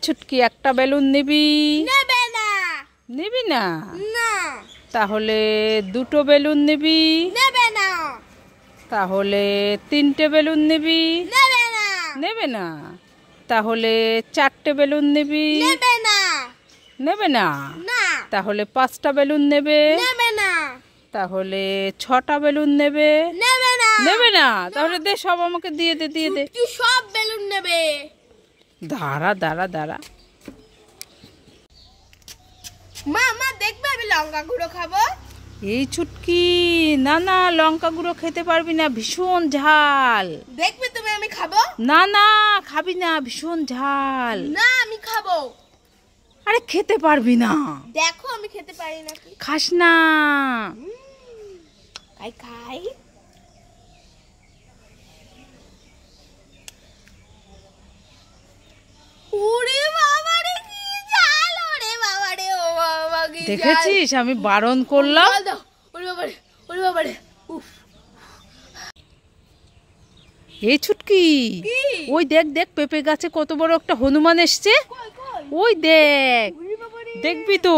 ছুটকি একটা বেলুন নিবি? নেবে না। নিবি না? না। তাহলে দুটো বেলুন নিবি? নেবে না। তাহলে তিনটে বেলুন নিবি? নেবে না। নেবে না? তাহলে চারটে বেলুন নিবি? নেবে না। নেবে না? না। তাহলে পাঁচটা বেলুন নেবে? নেবে না। তাহলে ছটা বেলুন নেবে? নেবে না। নেবে না? তাহলে দে, সব আমাকে দিয়ে দে, দিয়ে দে। ছুটকি সব বেলুন নেবে। দাঁড়া দাঁড়া দাঁড়া। মা মা দেখবে আমি লঙ্কা গুঁড়ো খাবো। এই ছুটকি, না না, লঙ্কা গুঁড়ো খেতে পারবি না, ভীষণ ঝাল। দেখবে তুমি আমি খাবো। না না, খাবি না, ভীষণ ঝাল। না আমি খাবো। আরে খেতে পারবি না। দেখো আমি খেতে পারি নাকি। খাস না। খাই খাই। ওরে বাবা রে কি ঝাল, ওরে বাবা রে, ও বাবা কি ঝাল। দেখেছিস আমি বারণ করলাম। জল দাও। ওরে বাবা রে, ওরে বাবা রে। উফ। এই ছুটকি, কি? ওই দেখ দেখ, পেঁপে গাছে কত বড় একটা হনুমান এসছে। কই কই? ওই দেখ, ওরে বাবা রে। দেখবি তো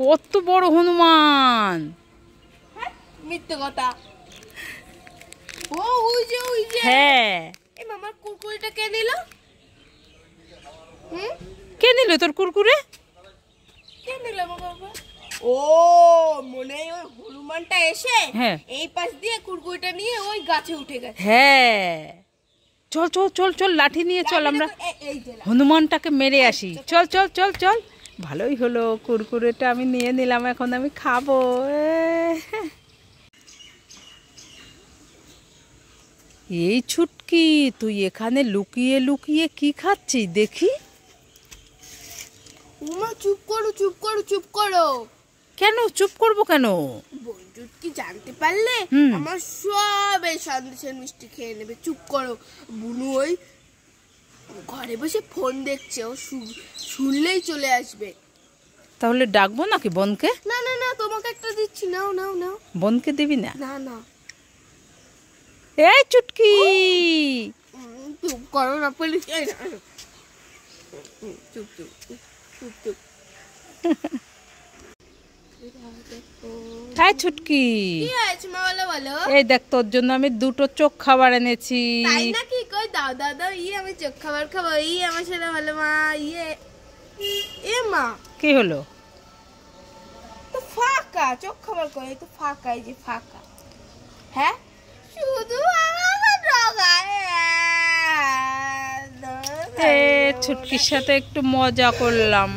কত বড় হনুমান। হ্যাঁ, মিথ্যে কথা। ও ওই যে ওই যে। হ্যাঁ। এই মামার কুরকুরিটা কে নিল? কে নিল তোর কুরকুরে? কে নিল বাবা? ও মনে হয় ওই হনুমানটা এসে হ্যাঁ। এই পাশ দিয়ে কুরকুরিটা নিয়ে ওই গাছে উঠে গেছে। হ্যাঁ, চল চল চল চল, লাঠি নিয়ে চল, আমরা এই যে হনুমানটাকে মেরে আসি। চল চল চল চল। ভালোই হলো, কুরকুরেটা আমি নিয়ে নিলাম, এখন আমি খাবো। এই ছুটকি, তুই এখানে লুকিয়ে লুকিয়ে কি খাচ্ছিস দেখি? উমা চুপ করো চুপ করো চুপ করো। কেন চুপ করবো কেন? বন্ধু কি জানতে পারলে আমার সব এই সন্দেশের মিষ্টি খেয়ে নেবে। চুপ করো। বুনু ওই ঘরে বসে ফোন দেখছে, ও শুনলেই চলে আসবে। তাহলে ডাকবো নাকি বোনকে? না না না, তোমাকে একটা দিচ্ছি, নাও নাও নাও। বোনকে দিবি না? না না। এই চুটকি, চুপ করো না পুলিশ। চুপ চুপ চুপ চুপ। এই ছুটকি, কি হয়েছে মা, বলো বলো। এই দেখ, তোর জন্য আমি দুটো চোখ খাবার এনেছি। তাই নাকি? কই দাও দাও দাও। আমি চোখ খাবার খাবো। আমার সাথে ভালো মা। এ মা কি হলো? তো ফাঁকা চোখ খাবার করে, তো ফাঁকা, এই যে ফাঁকা। হ্যাঁ, শুধু আমাকে ঠকায়। ছুটকির সাথে একটু মজা করলাম।